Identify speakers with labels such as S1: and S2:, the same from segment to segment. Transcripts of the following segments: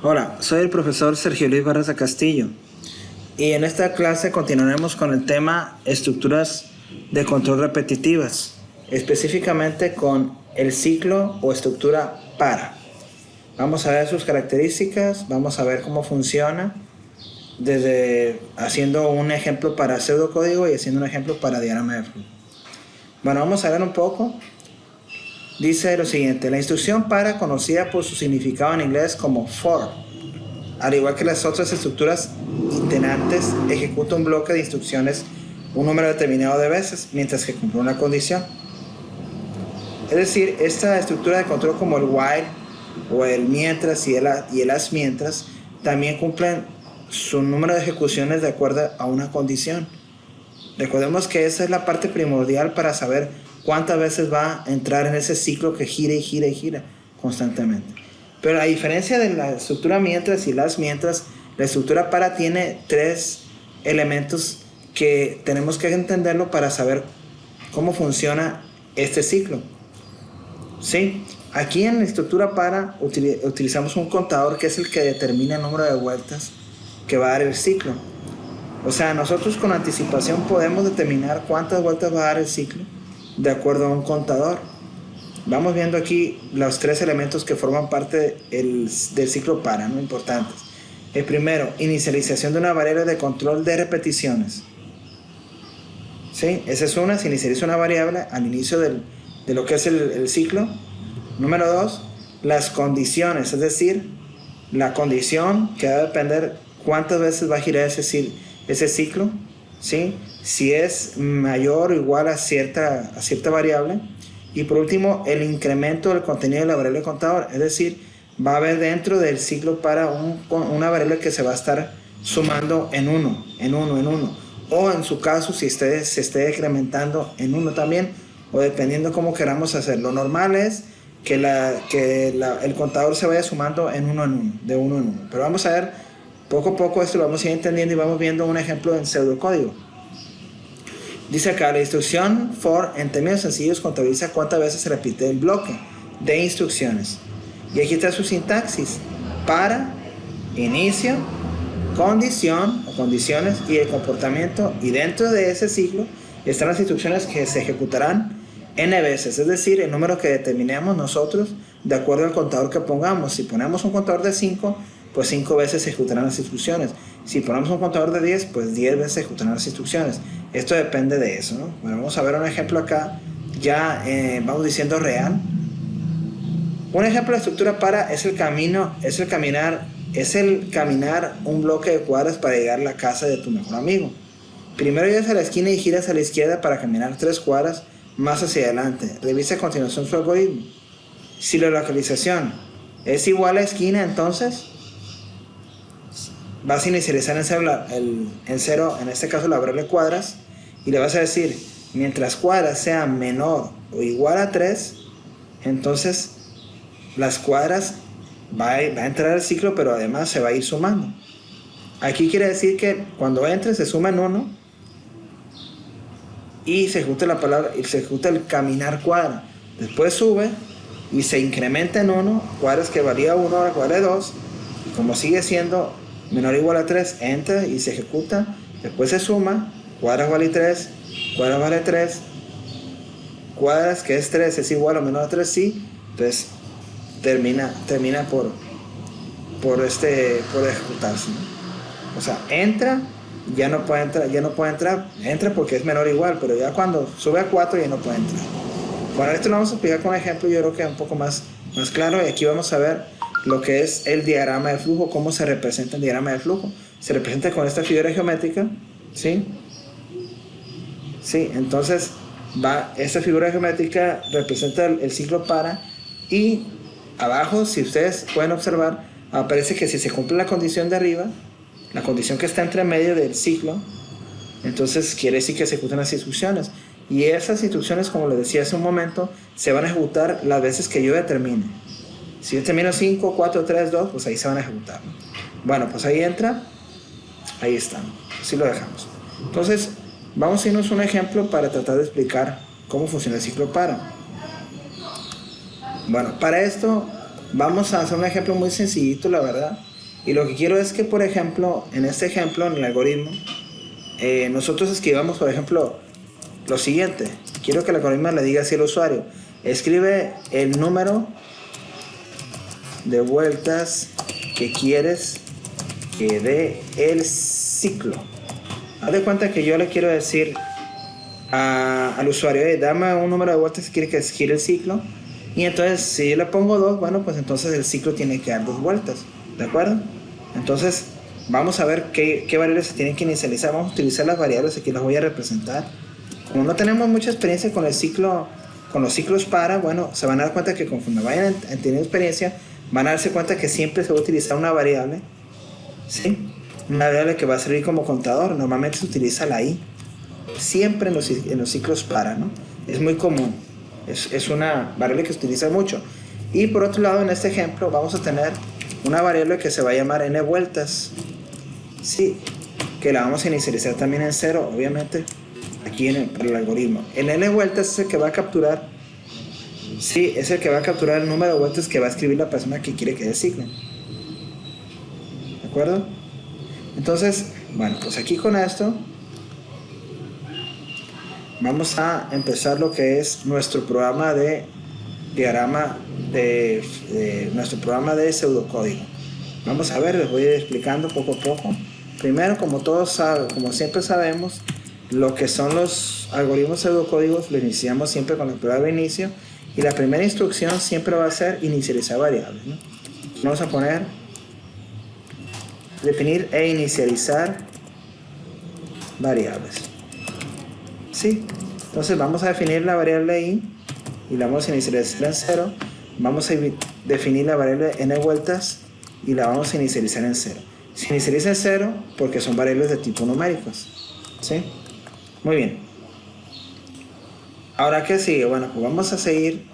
S1: Hola, soy el profesor Sergio Luis Barraza Castillo y en esta clase continuaremos con el tema estructuras de control repetitivas, específicamente con el ciclo o estructura para. Vamos a ver sus características, vamos a ver cómo funciona, desde haciendo un ejemplo para pseudocódigo y haciendo un ejemplo para diagrama de flujo. Bueno, vamos a ver un poco. Dice lo siguiente: la instrucción para, conocida por su significado en inglés como for, al igual que las otras estructuras iterantes, ejecuta un bloque de instrucciones un número determinado de veces mientras que cumple una condición. Es decir, esta estructura de control, como el while o el mientras y el as mientras, también cumplen su número de ejecuciones de acuerdo a una condición. Recordemos que esa es la parte primordial para saber cuántas veces va a entrar en ese ciclo que gira y gira y gira constantemente. Pero a diferencia de la estructura mientras y las mientras, la estructura para tiene tres elementos que tenemos que entenderlo para saber cómo funciona este ciclo. ¿Sí? Aquí en la estructura para utilizamos un contador que es el que determina el número de vueltas que va a dar el ciclo. O sea, nosotros con anticipación podemos determinar cuántas vueltas va a dar el ciclo de acuerdo a un contador. Vamos viendo aquí los tres elementos que forman parte del ciclo para, ¿no? Importantes. El primero, inicialización de una variable de control de repeticiones. ¿Sí? Esa es una, se inicializa una variable al inicio de lo que es el ciclo. Número dos, las condiciones, es decir, la condición que va a depender cuántas veces va a girar ese ciclo, ¿sí? Si es mayor o igual a cierta variable. Y por último, el incremento del contenido de la variable contador, es decir, va a haber dentro del ciclo para una variable que se va a estar sumando en uno, o en su caso si se esté decrementando en uno también, o dependiendo cómo queramos hacerlo. Lo normal es que el contador se vaya sumando de uno en uno. Pero vamos a ver poco a poco esto, lo vamos a ir entendiendo y vamos viendo un ejemplo en pseudocódigo. Dice acá, la instrucción for en términos sencillos contabiliza cuántas veces se repite el bloque de instrucciones. Y aquí está su sintaxis: para, inicio, condición o condiciones y el comportamiento, y dentro de ese ciclo están las instrucciones que se ejecutarán n veces, es decir, el número que determinemos nosotros de acuerdo al contador que pongamos. Si ponemos un contador de 5, pues 5 veces se ejecutarán las instrucciones. Si ponemos un contador de 10, pues 10 veces se ejecutarán las instrucciones. Eso depende de eso, ¿no? Bueno, vamos a ver un ejemplo acá, ya vamos diciendo real. Un ejemplo de estructura para es el caminar un bloque de cuadras para llegar a la casa de tu mejor amigo. Primero llegas a la esquina y giras a la izquierda para caminar 3 cuadras más hacia adelante. Revisa a continuación su algoritmo. Si la localización es igual a esquina, entonces vas a inicializar en cero, en este caso la variable cuadras, y le vas a decir, mientras cuadras sea menor o igual a 3, entonces las cuadras va a entrar al ciclo, pero además se va a ir sumando. Aquí quiere decir que cuando entre se suma en 1 y se ejecuta el caminar cuadra. Después sube y se incrementa en 1, cuadras que valía 1, ahora vale 2, y como sigue siendo menor o igual a 3, entra y se ejecuta. Después se suma, cuadras vale 3, cuadras vale 3, cuadras que es 3 es igual o menor a 3, sí. Entonces termina por ejecutarse, ¿no? O sea, entra, ya no puede entrar, entra porque es menor o igual, pero ya cuando sube a 4 ya no puede entrar. Bueno, esto lo vamos a explicar con un ejemplo, yo creo que es un poco más claro, y aquí vamos a ver lo que es el diagrama de flujo, cómo se representa el diagrama de flujo. Se representa con esta figura geométrica, ¿sí? Sí, entonces esta figura geométrica representa el ciclo para, y abajo, si ustedes pueden observar, aparece que si se cumple la condición de arriba, la condición que está entre medio del ciclo, entonces quiere decir que se ejecutan las instrucciones. Y esas instrucciones, como les decía hace un momento, se van a ejecutar las veces que yo determine. Si yo termino 5, 4, 3, 2, pues ahí se van a ejecutar, ¿no? Bueno, pues ahí entra, ahí está, así lo dejamos. Entonces, vamos a irnos a un ejemplo para tratar de explicar cómo funciona el ciclo para. Bueno, para esto vamos a hacer un ejemplo muy sencillito, la verdad. Y lo que quiero es que, por ejemplo, en este ejemplo, en el algoritmo, nosotros escribamos, por ejemplo, lo siguiente. Quiero que el algoritmo le diga así al usuario: escribe el número de vueltas que quieres que dé el ciclo. Haz de cuenta que yo le quiero decir al usuario: dame un número de vueltas que quiere que gire el ciclo. Y entonces, si yo le pongo 2, bueno, pues entonces el ciclo tiene que dar 2 vueltas. ¿De acuerdo? Entonces, vamos a ver qué variables se tienen que inicializar. Vamos a utilizar las variables, aquí las voy a representar. Como no tenemos mucha experiencia con el ciclo, con los ciclos para, bueno, se van a dar cuenta que conforme vayan teniendo experiencia, van a darse cuenta que siempre se va a utilizar una variable, ¿sí? Una variable que va a servir como contador. Normalmente se utiliza la i, siempre en los ciclos para, ¿no? Es muy común, es una variable que se utiliza mucho. Y por otro lado, en este ejemplo vamos a tener una variable que se va a llamar n vueltas, sí, que la vamos a inicializar también en 0, obviamente, aquí en el algoritmo. El n vueltas es el que va a capturar, sí, es el que va a capturar el número de vueltas que va a escribir la persona que quiere que dé el ciclo. ¿De acuerdo? Entonces, bueno, pues aquí con esto vamos a empezar lo que es nuestro programa de diagrama nuestro programa de pseudocódigo. Vamos a ver, les voy a ir explicando poco a poco. Primero, como todos saben, como siempre sabemos, lo que son los algoritmos pseudocódigos lo iniciamos siempre con la prueba de inicio, y la primera instrucción siempre va a ser inicializar variables, ¿no? Vamos a poner definir e inicializar variables, ¿sí? Entonces vamos a definir la variable i y la vamos a inicializar en 0. Vamos a definir la variable n vueltas y la vamos a inicializar en 0. Se inicializa en 0 porque son variables de tipo numéricos, ¿sí? Muy bien. Ahora, ¿qué sigue? Bueno, pues vamos a seguir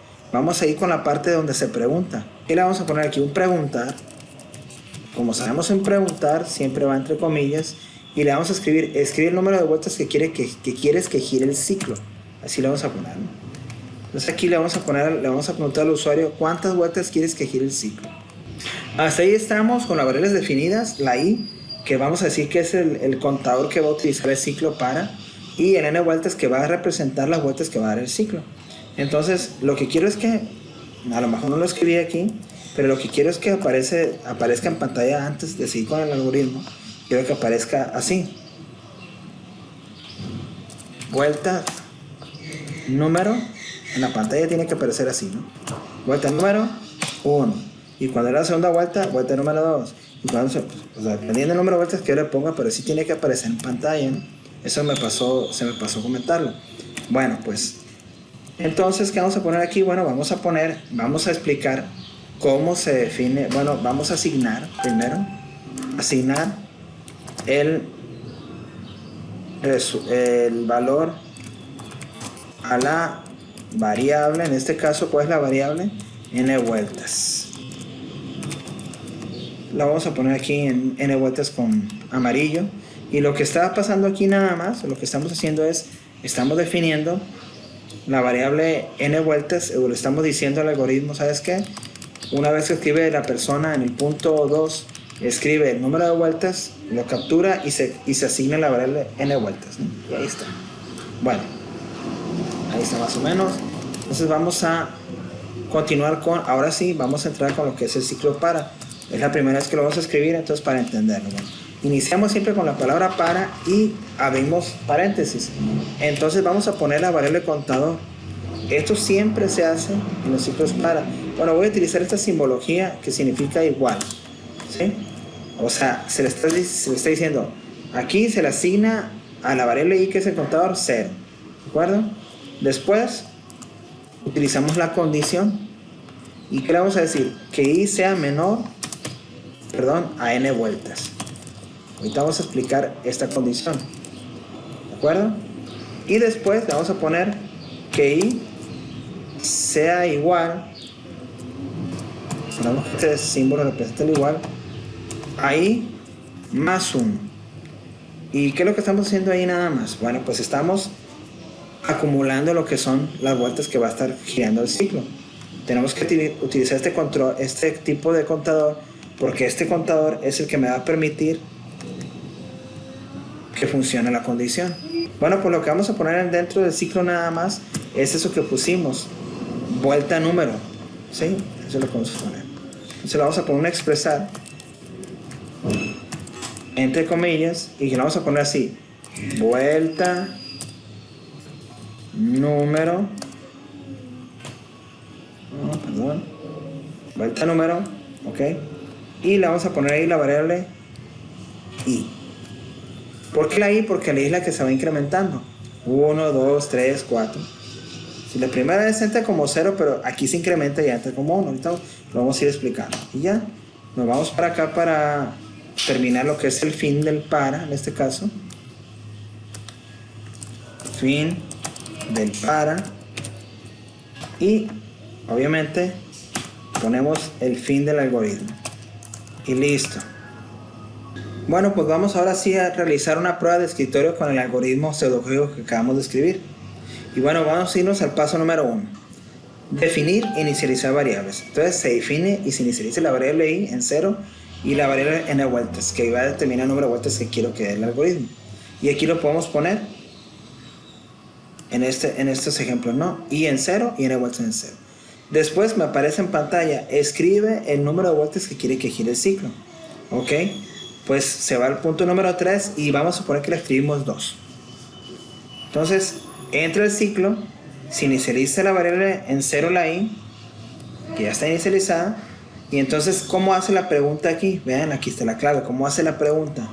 S1: con la parte donde se pregunta. Y le vamos a poner aquí un preguntar. Como sabemos, en preguntar siempre va entre comillas, y le vamos a escribe el número de vueltas que quieres que gire el ciclo. Así le vamos a poner, ¿no? Entonces aquí le vamos a preguntar al usuario cuántas vueltas quieres que gire el ciclo. Hasta ahí estamos con las variables definidas, la i, que vamos a decir que es el contador que va a utilizar el ciclo para, y el n vueltas que va a representar las vueltas que va a dar el ciclo. Entonces, lo que quiero es que, a lo mejor no lo escribí aquí, pero lo que quiero es que aparezca en pantalla antes de seguir con el algoritmo. Quiero que aparezca así: vuelta número. En la pantalla tiene que aparecer así, ¿no? Vuelta número 1. Y cuando era la segunda vuelta, vuelta número 2. Y cuando, o sea, dependiendo del número de vueltas que yo le ponga, pero sí tiene que aparecer en pantalla, ¿no? Eso se me pasó comentarlo. Bueno, pues, entonces, ¿qué vamos a poner aquí? Bueno, vamos a explicar cómo se define. Bueno, vamos a asignar primero, el valor a la variable. En este caso, ¿cuál es la variable? N vueltas. La vamos a poner aquí en N vueltas con amarillo. Y lo que está pasando aquí nada más, lo que estamos haciendo es, estamos definiendo la variable N vueltas, o le estamos diciendo al algoritmo: ¿sabes qué? Una vez que escribe la persona en el punto 2, escribe el número de vueltas, lo captura y se asigna la variable N vueltas, ¿no? Y ahí está. Bueno, ahí está más o menos. Entonces vamos a continuar con, ahora sí, vamos a entrar con lo que es el ciclo para. Es la primera vez que lo vamos a escribir, entonces para entenderlo. Bueno, iniciamos siempre con la palabra para y abrimos paréntesis. Entonces vamos a poner la variable contador. Esto siempre se hace en los ciclos para. Bueno, voy a utilizar esta simbología que significa igual, ¿sí? O sea, se le está diciendo, aquí se le asigna a la variable i, que es el contador, 0. ¿De acuerdo? Después utilizamos la condición. ¿Y qué le vamos a decir? Que i sea menor, a n vueltas. Ahorita vamos a explicar esta condición. ¿De acuerdo? Y después le vamos a poner que i sea igual, ponemos que este símbolo representa el igual, a i más 1. ¿Y qué es lo que estamos haciendo ahí nada más? Bueno, pues estamos acumulando lo que son las vueltas que va a estar girando el ciclo. Tenemos que utilizar este tipo de contador porque este contador es el que me va a permitir que funcione la condición. Bueno, pues lo que vamos a poner dentro del ciclo nada más es eso que pusimos, vuelta número, ¿sí? Eso es lo que vamos a poner. Entonces lo vamos a poner a expresar entre comillas y que lo vamos a poner así, vuelta número, vuelta número, ok, y le vamos a poner ahí la variable i. ¿Por qué la i? Porque la i es la que se va incrementando, 1, 2, 3, 4. Si la primera vez entra como 0, pero aquí se incrementa y ya entra como 1. Ahorita lo vamos a ir explicando. Y ya, nos vamos para acá para terminar lo que es el fin del para, en este caso. Fin del para. Y, obviamente, ponemos el fin del algoritmo. Y listo. Bueno, pues vamos ahora sí a realizar una prueba de escritorio con el algoritmo pseudocódigo que acabamos de escribir. Y bueno, vamos a irnos al paso número 1. Definir e inicializar variables. Entonces se define y se inicializa la variable i en 0 y la variable n vueltas, que va a determinar el número de vueltas que quiero que dé el algoritmo. Y aquí lo podemos poner en estos ejemplos, ¿no? I en 0 y n vueltas en 0. Después me aparece en pantalla, escribe el número de vueltas que quiere que gire el ciclo. ¿Ok? Pues se va al punto número 3 y vamos a suponer que le escribimos 2. Entonces, entra el ciclo, se inicializa la variable en 0 la i, que ya está inicializada, y entonces, ¿cómo hace la pregunta aquí? Vean, aquí está la clave, ¿cómo hace la pregunta?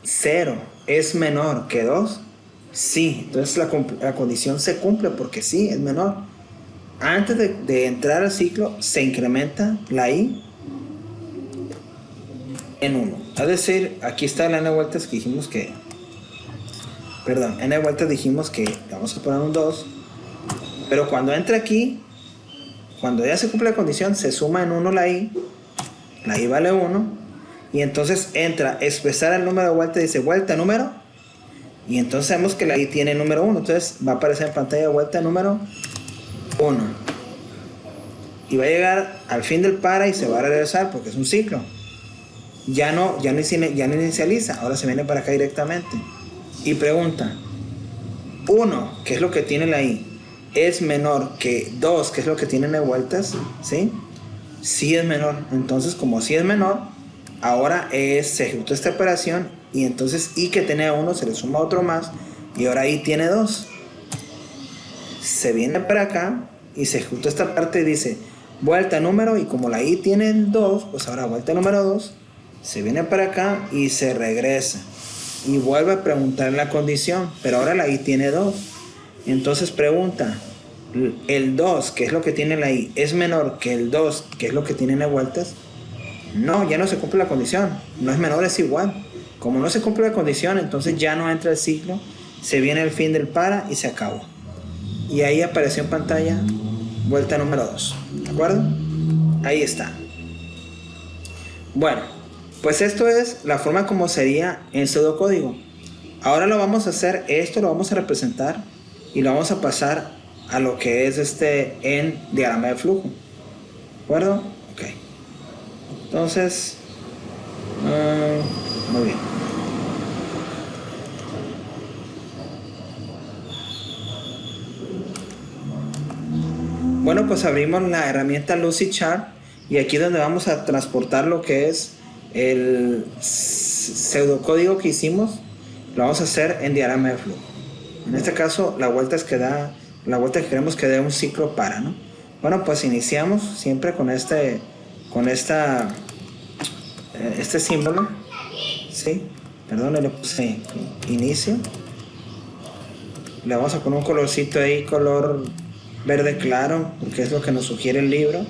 S1: 0 es menor que 2, sí, entonces la condición se cumple porque sí, es menor. Antes de entrar al ciclo, se incrementa la i en 1. Es decir, aquí está la n vueltas que dijimos que... Perdón, n vueltas dijimos que vamos a poner un 2. Pero cuando entra aquí, cuando ya se cumple la condición, se suma en 1 la i vale 1. Y entonces entra expresar el número de vuelta, dice vuelta número. Y entonces sabemos que la i tiene número 1. Entonces va a aparecer en pantalla vuelta número 1. Y va a llegar al fin del para y se va a regresar porque es un ciclo. Ya no inicializa, ahora se viene para acá directamente. Y pregunta, 1, que es lo que tiene la i, es menor que 2, que es lo que tiene n vueltas, ¿sí? Sí es menor. Entonces, como sí es menor, ahora se ejecuta esta operación y entonces i que tenía 1 se le suma otro más y ahora i tiene 2. Se viene para acá y se ejecuta esta parte y dice vuelta número, y como la i tiene 2, pues ahora vuelta número 2. Se viene para acá y se regresa y vuelve a preguntar la condición, pero ahora la i tiene 2. Entonces pregunta, el 2, que es lo que tiene la i, ¿es menor que el 2, que es lo que tiene n vueltas? No, ya no se cumple la condición, no es menor, es igual. Como no se cumple la condición, entonces ya no entra el ciclo, se viene el fin del para y se acabó. Y ahí apareció en pantalla vuelta número 2, ¿de acuerdo? Ahí está. Bueno, pues esto es la forma como sería en pseudocódigo. Ahora lo vamos a hacer, esto lo vamos a representar y lo vamos a pasar a lo que es en diagrama de flujo. ¿De acuerdo? Ok. Entonces, muy bien. Bueno, pues abrimos la herramienta Lucidchart y aquí es donde vamos a transportar lo que es el pseudocódigo que hicimos. Lo vamos a hacer en diagrama de flujo. En este caso, la vuelta que queremos que dé un ciclo para, ¿no? Bueno, pues iniciamos siempre con este símbolo, ¿sí? Perdón, le puse inicio. Le vamos a poner un colorcito ahí, color verde claro, porque es lo que nos sugiere el libro.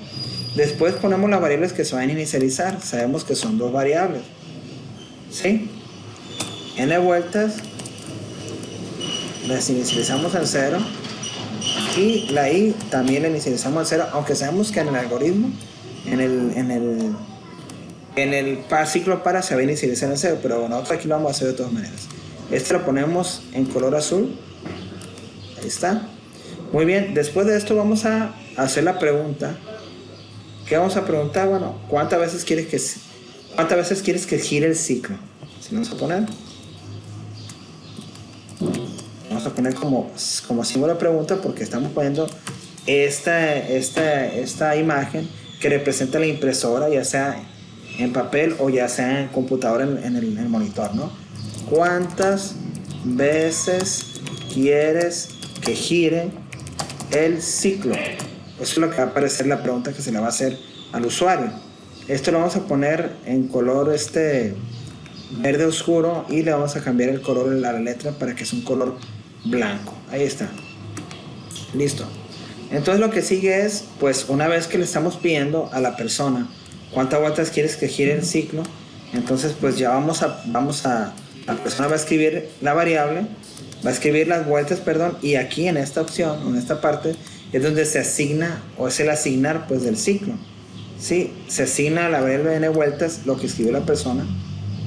S1: Después ponemos las variables que se van a inicializar. Sabemos que son 2 variables, ¿sí? N vueltas, las inicializamos en 0. Y la i también la inicializamos en 0, aunque sabemos que en el algoritmo, en el ciclo para se va a inicializar en 0, pero nosotros aquí lo vamos a hacer de todas maneras. Este lo ponemos en color azul. Ahí está. Muy bien, después de esto vamos a hacer la pregunta ¿Qué vamos a preguntar? Bueno, ¿cuántas veces quieres que gire el ciclo? Si vamos a poner como símbolo de pregunta, porque estamos poniendo esta imagen que representa la impresora, ya sea en papel o ya sea en computadora en el monitor, ¿no? ¿Cuántas veces quieres que gire el ciclo? Eso es lo que va a aparecer, la pregunta que se le va a hacer al usuario. Esto lo vamos a poner en color verde oscuro y le vamos a cambiar el color de la letra para que sea un color blanco. Ahí está. Listo. Entonces lo que sigue es, pues una vez que le estamos pidiendo a la persona cuántas vueltas quieres que gire el ciclo, entonces pues ya la persona va a escribir la variable, va a escribir las vueltas, y aquí en esta opción, en esta parte, es donde se asigna, o es el asignar pues del ciclo. ¿Sí? Se asigna a la variable n vueltas lo que escribió la persona,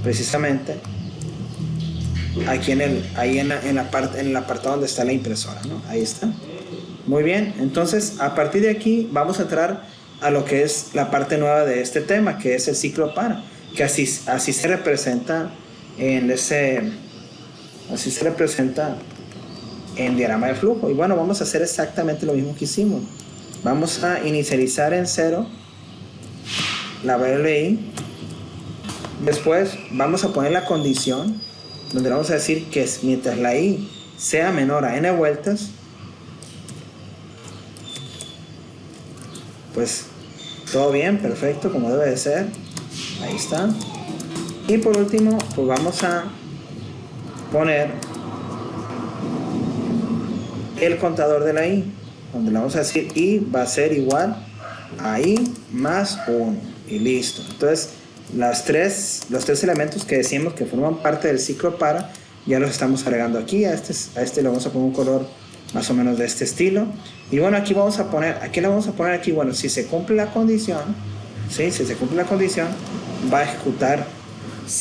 S1: precisamente aquí en la parte donde está la impresora, ¿no? Ahí está. Muy bien, entonces a partir de aquí vamos a entrar a lo que es la parte nueva de este tema, que es el ciclo para, que así se representa en diagrama de flujo. Y bueno, vamos a hacer exactamente lo mismo que hicimos. Vamos a inicializar en 0 la variable i. Después vamos a poner la condición donde vamos a decir que mientras la i sea menor a n vueltas, pues todo bien, perfecto, como debe de ser. Ahí está. Y por último, pues vamos a poner el contador de la i, donde le vamos a decir i va a ser igual a i más 1 y listo. Entonces los tres elementos que decíamos que forman parte del ciclo para, ya los estamos agregando aquí. A este le vamos a poner un color más o menos de este estilo. Y bueno, aquí le vamos a poner aquí, bueno, si se cumple la condición, ¿sí? Si se cumple la condición, va a ejecutar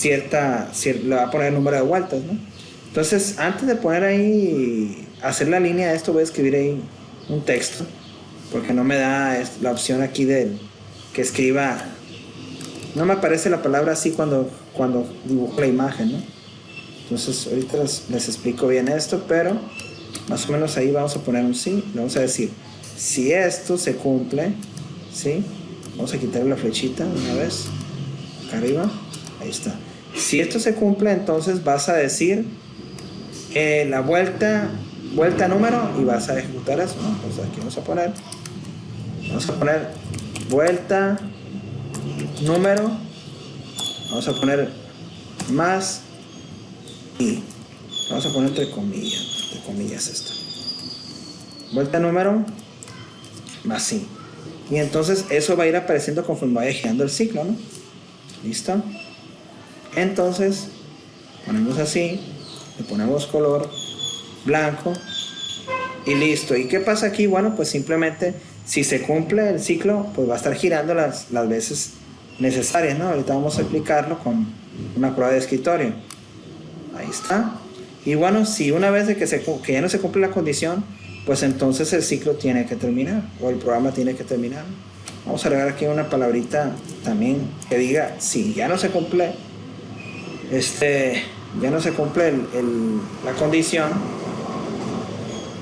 S1: le va a poner el número de vueltas, ¿no? Entonces, antes de poner ahí, hacer la línea de esto, voy a escribir ahí un texto, porque no me da la opción aquí que escriba, no me aparece la palabra así cuando dibujo la imagen, ¿no? Entonces, ahorita les explico bien esto, pero más o menos ahí vamos a poner un sí. Le vamos a decir, si esto se cumple, ¿sí? Vamos a quitarle la flechita una vez, acá arriba, ahí está. Si esto se cumple, entonces vas a decir la vuelta número y vas a ejecutar eso, ¿no? Entonces aquí vamos a poner vuelta número, vamos a poner más y vamos a poner entre comillas esto, vuelta número más i, y entonces eso va a ir apareciendo conforme vaya girando el ciclo, ¿no? Listo. Entonces ponemos así, le ponemos color blanco y listo. ¿Y qué pasa aquí? Bueno, pues simplemente si se cumple el ciclo, pues va a estar girando las veces necesarias, ¿no? Ahorita vamos a explicarlo con una prueba de escritorio. Ahí está. Y bueno, si una vez que ya no se cumple la condición, pues entonces el ciclo tiene que terminar, o el programa tiene que terminar. Vamos a agregar aquí una palabrita también que diga, si ya no se cumple la condición,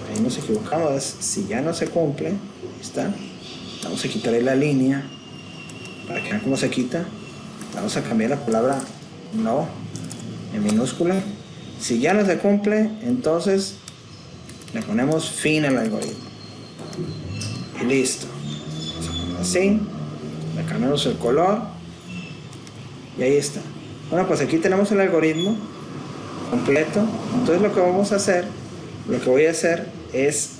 S1: ahí nos equivocamos, es si ya no se cumple. Ahí está. Vamos a quitarle la línea para que vean cómo se quita. Vamos a cambiar la palabra no en minúscula. Si ya no se cumple, entonces le ponemos fin al algoritmo y listo. Vamos a ponerlo así, le cambiamos el color y ahí está. Bueno, pues aquí tenemos el algoritmo completo. Entonces lo que voy a hacer es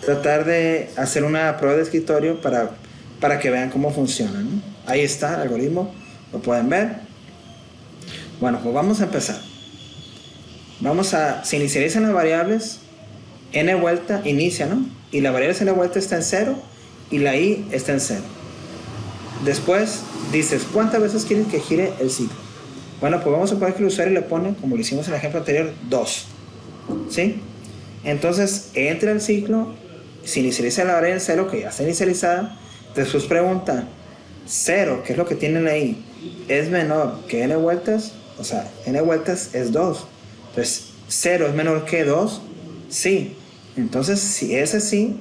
S1: tratar de hacer una prueba de escritorio para que vean cómo funciona, ¿no? Ahí está el algoritmo, lo pueden ver. Bueno, pues vamos a empezar. Se inicializan las variables n vuelta, inicia, ¿no? Y la variable n vuelta está en 0 y la i está en 0. Después dices, ¿cuántas veces quieres que gire el ciclo? Bueno, pues vamos a poner que el usuario le pone, como lo hicimos en el ejemplo anterior, 2. ¿Sí? Entonces, entra el ciclo, se inicializa la variable 0, que ya está inicializada, Después pregunta, 0, ¿qué es lo que tienen ahí? ¿Es menor que n vueltas? O sea, n vueltas es 2. Entonces, 0 es menor que 2, sí. Entonces, si es así,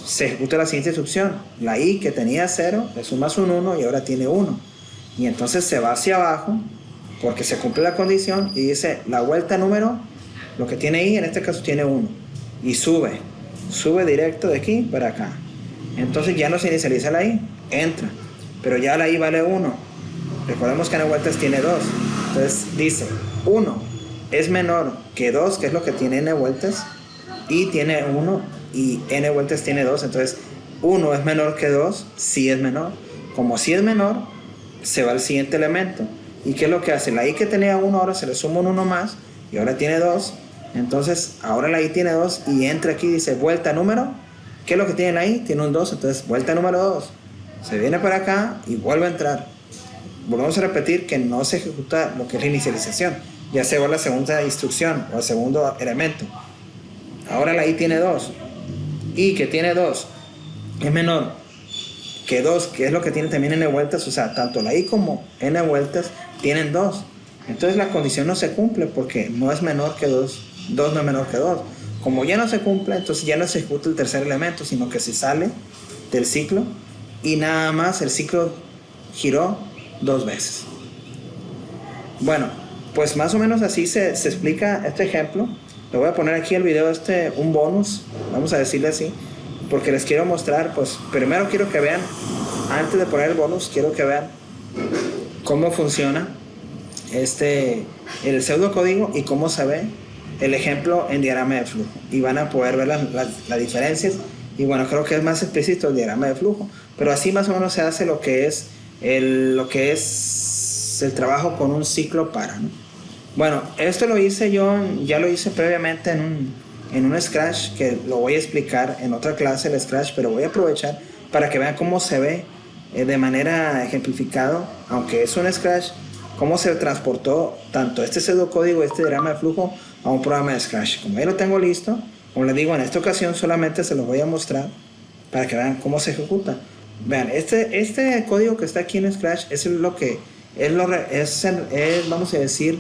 S1: se ejecuta la siguiente instrucción. La i que tenía 0, le sumas un 1 y ahora tiene 1. Y entonces se va hacia abajo, porque se cumple la condición, y dice, la vuelta número, lo que tiene i, en este caso tiene 1. Y sube directo de aquí para acá. Entonces ya no se inicializa la i, entra. Pero ya la i vale 1. Recordemos que n vueltas tiene 2. Entonces dice, 1 es menor que 2, que es lo que tiene n vueltas, y tiene 1, y n vueltas tiene 2. Entonces 1 es menor que 2, sí es menor. Como sí es menor, se va al siguiente elemento. ¿Y qué es lo que hace? La i que tenía 1 ahora se le suma un 1 más, y ahora tiene 2. Entonces ahora la i tiene 2 y entra aquí, dice vuelta número. ¿Qué es lo que tiene la i? Tiene un 2, entonces vuelta número 2. Se viene para acá y vuelve a entrar. Volvemos a repetir que no se ejecuta lo que es la inicialización. Ya se va a la segunda instrucción o al segundo elemento. Ahora la i tiene 2. I que tiene 2 es menor que 2, que es lo que tiene también n vueltas. O sea, tanto la i como n vueltas tienen 2. Entonces la condición no se cumple porque no es menor que 2. 2 no es menor que 2. Como ya no se cumple, entonces ya no se ejecuta el tercer elemento, sino que se sale del ciclo y nada más el ciclo giró 2 veces. Bueno, pues más o menos así se explica este ejemplo. Le voy a poner aquí el video un bonus, vamos a decirle así, porque les quiero mostrar. Pues primero quiero que vean, antes de poner el bonus, quiero que vean cómo funciona el pseudocódigo y cómo se ve el ejemplo en diagrama de flujo, y van a poder ver las diferencias. Y bueno, creo que es más explícito el diagrama de flujo, pero así más o menos se hace lo que es el trabajo con un ciclo para, ¿no? Bueno, esto lo hice yo, ya lo hice previamente en un Scratch, que lo voy a explicar en otra clase, el Scratch, pero voy a aprovechar para que vean cómo se ve de manera ejemplificado, aunque es un Scratch, cómo se transportó tanto este pseudocódigo, este diagrama de flujo, a un programa de Scratch. Como ya lo tengo listo, como les digo, en esta ocasión solamente se los voy a mostrar para que vean cómo se ejecuta. Vean, este código que está aquí en Scratch es lo que es, vamos a decir,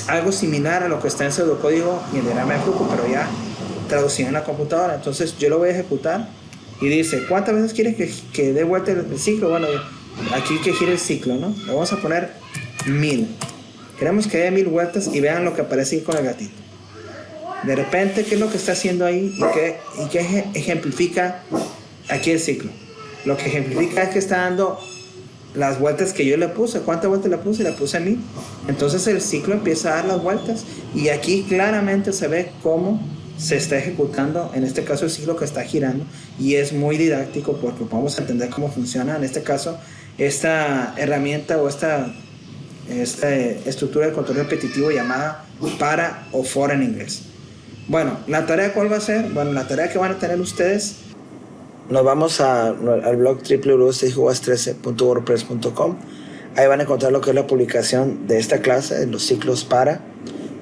S1: algo similar a lo que está en pseudocódigo y en diagrama de flujo, pero ya traducido en la computadora. Entonces yo lo voy a ejecutar y dice, ¿cuántas veces quieres que dé vuelta el ciclo? Bueno, aquí que gire el ciclo, ¿no? Le vamos a poner 1000. Queremos que dé 1000 vueltas y vean lo que aparece ahí con el gatito. De repente, ¿qué es lo que está haciendo ahí? ¿Y qué ejemplifica aquí el ciclo? Lo que ejemplifica es que está dando las vueltas que yo le puse. ¿Cuántas vueltas le puse? Le puse 1000. Entonces el ciclo empieza a dar las vueltas y aquí claramente se ve cómo se está ejecutando, en este caso el ciclo que está girando, y es muy didáctico porque podemos entender cómo funciona en este caso esta herramienta o esta estructura de control repetitivo llamada para o for en inglés. Bueno, ¿la tarea cuál va a ser? Bueno, la tarea que van a tener ustedes, nos vamos al blog www.cjuas13.wordpress.com. Ahí van a encontrar lo que es la publicación de esta clase, de los ciclos para.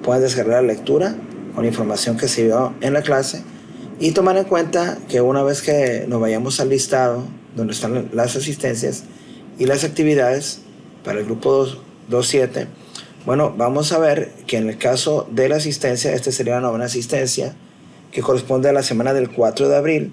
S1: Pueden descargar la lectura con información que se vio en la clase y tomar en cuenta que una vez que nos vayamos al listado donde están las asistencias y las actividades para el grupo 2.7, bueno, vamos a ver que en el caso de la asistencia, sería la novena asistencia que corresponde a la semana del 4 de abril.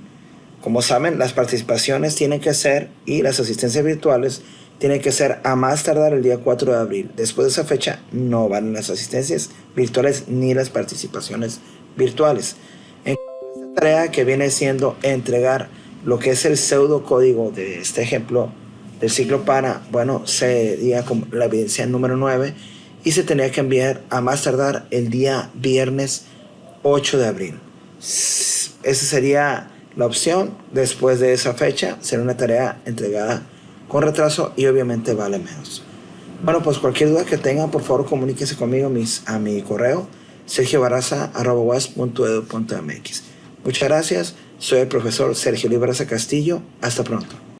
S1: Como saben, las participaciones tienen que ser, y las asistencias virtuales tienen que ser a más tardar el día 4 de abril. Después de esa fecha no van las asistencias virtuales ni las participaciones virtuales. En esta tarea, que viene siendo entregar lo que es el pseudocódigo de este ejemplo del ciclo para, bueno, sería como la evidencia número 9 y se tenía que enviar a más tardar el día viernes 8 de abril. Esa sería la opción. Después de esa fecha será una tarea entregada con retraso y obviamente vale menos. Bueno, pues cualquier duda que tengan, por favor comuníquense conmigo a mi correo sergiobarraza@uas.edu.mx. Muchas gracias, soy el profesor Sergio Luis Barraza Castillo. Hasta pronto.